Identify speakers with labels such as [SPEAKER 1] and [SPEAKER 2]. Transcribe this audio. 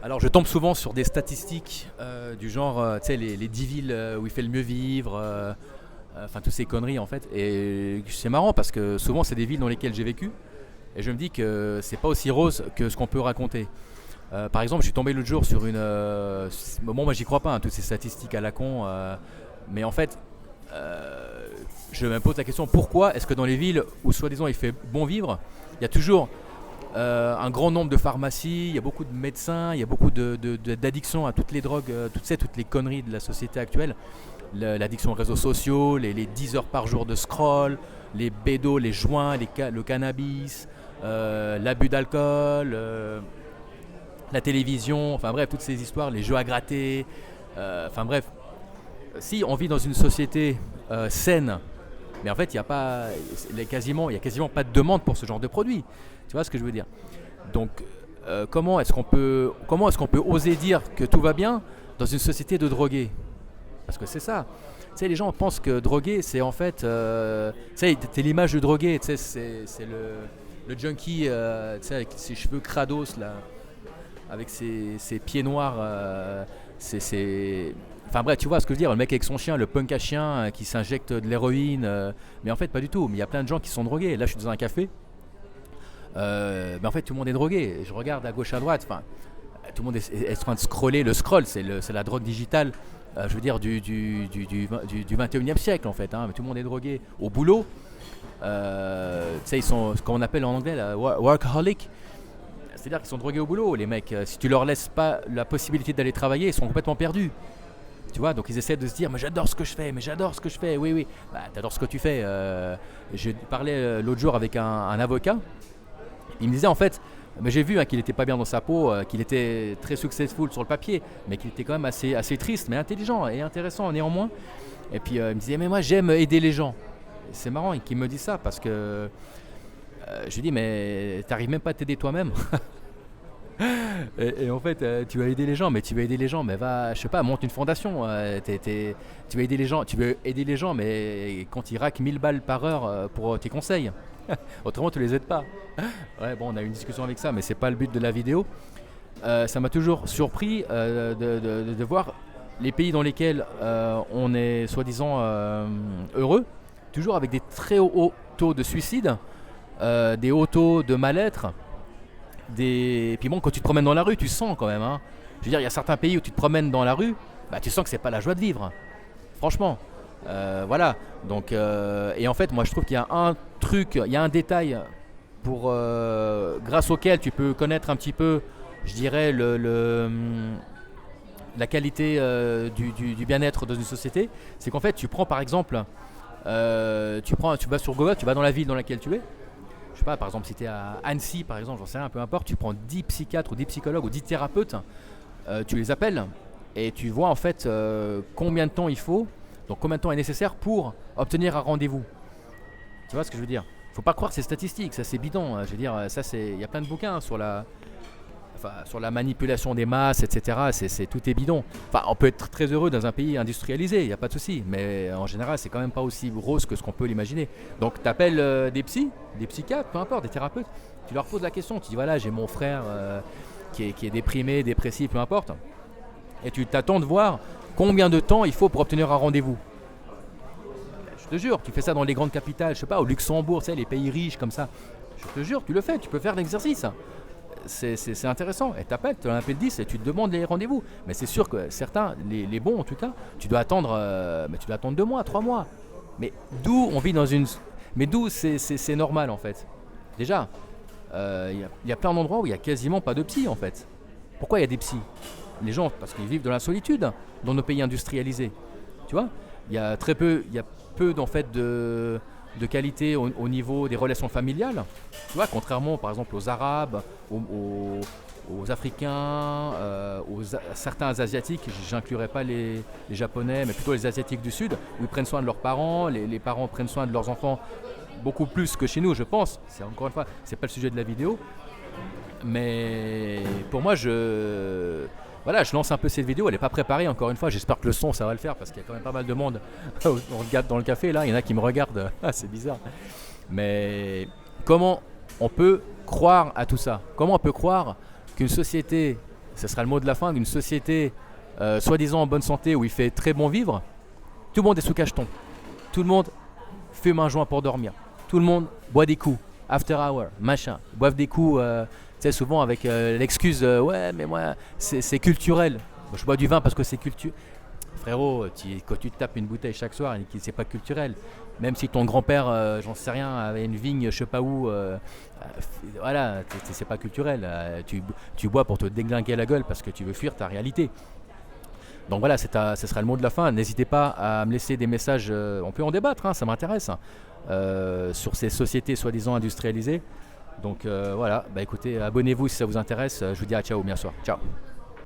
[SPEAKER 1] Alors je tombe souvent sur des statistiques du genre, tu sais, les 10 villes où il fait le mieux vivre, enfin toutes ces conneries en fait. Et c'est marrant parce que souvent c'est des villes dans lesquelles j'ai vécu et je me dis que c'est pas aussi rose que ce qu'on peut raconter. Par exemple, je suis tombé l'autre jour sur une... bon, moi j'y crois pas, hein, toutes ces statistiques à la con, mais en fait, je me pose la question, pourquoi est-ce que dans les villes où soi-disant il fait bon vivre, il y a toujours un grand nombre de pharmacies, il y a beaucoup de médecins, il y a beaucoup d'addictions à toutes les drogues, toutes les conneries de la société actuelle. L'addiction aux réseaux sociaux, les 10 heures par jour de scroll, les bédos, les joints, le cannabis, l'abus d'alcool, la télévision, enfin bref, toutes ces histoires, les jeux à gratter. Enfin bref, si on vit dans une société saine, mais en fait, il y a quasiment pas de demande pour ce genre de produit. Tu vois ce que je veux dire? Donc, comment est-ce qu'on peut oser dire que tout va bien dans une société de drogués? Parce que c'est ça. Tu sais, les gens pensent que droguer, c'est en fait, tu sais, t'es l'image de drogué. Tu sais, c'est le junkie, tu sais, avec ses cheveux crados là, avec ses pieds noirs. Enfin bref, tu vois ce que je veux dire, le mec avec son chien, le punk à chien qui s'injecte de l'héroïne, mais en fait pas du tout. Mais il y a plein de gens qui sont drogués. Là, je suis dans un café, mais en fait tout le monde est drogué. Je regarde à gauche à droite, enfin, tout le monde est en train de scroller. Le scroll, c'est la drogue digitale, je veux dire du 21e siècle en fait. Hein. Mais tout le monde est drogué. Au boulot, tu sais, ils sont ce qu'on appelle en anglais la workaholic. C'est-à-dire qu'ils sont drogués au boulot, les mecs. Si tu leur laisses pas la possibilité d'aller travailler, ils sont complètement perdus. Tu vois, donc ils essaient de se dire, mais j'adore ce que je fais, mais j'adore ce que je fais. Oui, oui, bah, t'adores ce que tu fais. Je parlais l'autre jour avec un avocat. Il me disait en fait, mais j'ai vu hein, qu'il n'était pas bien dans sa peau, qu'il était très successful sur le papier, mais qu'il était quand même assez triste, mais intelligent et intéressant néanmoins. Et puis il me disait, mais moi j'aime aider les gens. Et c'est marrant qu'il me dise ça parce que je lui dis, mais t'arrives même pas à t'aider toi-même. Et en fait, tu vas aider les gens, mais tu vas aider les gens, mais va, je sais pas, monte une fondation. Tu vas aider les gens, tu veux aider les gens, mais quand ils raquent 1000 balles par heure pour tes conseils, autrement tu les aides pas. Ouais, bon, on a eu une discussion avec ça, mais c'est pas le but de la vidéo. Ça m'a toujours surpris de voir les pays dans lesquels on est soi-disant heureux, toujours avec des très hauts taux de suicide, des hauts taux de mal-être. Puis bon, quand tu te promènes dans la rue, tu sens quand même. Hein. Je veux dire, il y a certains pays où tu te promènes dans la rue, bah, tu sens que c'est pas la joie de vivre. Franchement. Voilà. Donc, et en fait, moi je trouve qu'il y a un truc, il y a un détail grâce auquel tu peux connaître un petit peu, je dirais, la qualité du bien-être dans une société. C'est qu'en fait, tu prends par exemple, tu vas sur Google, tu vas dans la ville dans laquelle tu es. Je sais pas, par exemple, si tu es à Annecy, par exemple, j'en sais rien, peu importe, tu prends 10 psychiatres ou 10 psychologues ou 10 thérapeutes, tu les appelles et tu vois en fait combien de temps il faut, donc combien de temps est nécessaire pour obtenir un rendez-vous. Tu vois ce que je veux dire? Faut pas croire ces statistiques, ça c'est bidon. Je veux dire, il y a plein de bouquins sur la manipulation des masses, etc. Tout est bidon. Enfin, on peut être très heureux dans un pays industrialisé, il n'y a pas de souci. Mais en général, c'est quand même pas aussi rose que ce qu'on peut l'imaginer. Donc, tu appelles des psychiatres, peu importe, des thérapeutes. Tu leur poses la question. Tu dis voilà, j'ai mon frère qui est déprimé, dépressif, peu importe. Et tu t'attends de voir combien de temps il faut pour obtenir un rendez-vous. Je te jure, tu fais ça dans les grandes capitales, je sais pas, au Luxembourg, tu sais, les pays riches comme ça. Je te jure, tu le fais, tu peux faire l'exercice. C'est intéressant. Et t'appelles, tu appelles 10 et tu te demandes les rendez-vous. Mais c'est sûr que certains, les bons en tout cas, tu dois attendre, mais tu dois attendre 2 mois, 3 mois. Mais d'où on vit dans une. Mais d'où c'est normal en fait. Déjà, y a plein d'endroits où il n'y a quasiment pas de psy en fait. Pourquoi il y a des psys? Les gens, parce qu'ils vivent dans la solitude dans nos pays industrialisés. Tu vois, il y a peu en fait de qualité au niveau des relations familiales. Tu vois, contrairement par exemple aux Arabes, aux Africains, certains Asiatiques, j'inclurai pas les Japonais, mais plutôt les Asiatiques du Sud, où ils prennent soin de leurs parents, les parents prennent soin de leurs enfants beaucoup plus que chez nous, je pense. C'est encore une fois, c'est pas le sujet de la vidéo, mais pour moi, voilà, je lance un peu cette vidéo, elle n'est pas préparée encore une fois, j'espère que le son ça va le faire parce qu'il y a quand même pas mal de monde dans le café là, il y en a qui me regardent, c'est bizarre. Mais comment on peut croire à tout ça? Comment on peut croire qu'une société ce sera le mot de la fin d'une société soi-disant en bonne santé où il fait très bon vivre. Tout le monde est sous cacheton. Tout le monde fume un joint pour dormir. Tout le monde boit des coups, after hour, machin. Boivent des coups, tu sais, souvent avec l'excuse ouais, mais moi, c'est culturel. Moi, je bois du vin parce que c'est culturel. Frérot, quand tu te tapes une bouteille chaque soir, c'est pas culturel. Même si ton grand-père, j'en sais rien, avait une vigne, je sais pas où, voilà, c'est pas culturel. Tu bois pour te déglinguer la gueule parce que tu veux fuir ta réalité. Donc voilà, ce sera le mot de la fin. N'hésitez pas à me laisser des messages, on peut en débattre, hein, ça m'intéresse, hein, sur ces sociétés soi-disant industrialisées. Donc voilà, bah écoutez, abonnez-vous si ça vous intéresse. Je vous dis à ciao, bien sûr. Ciao.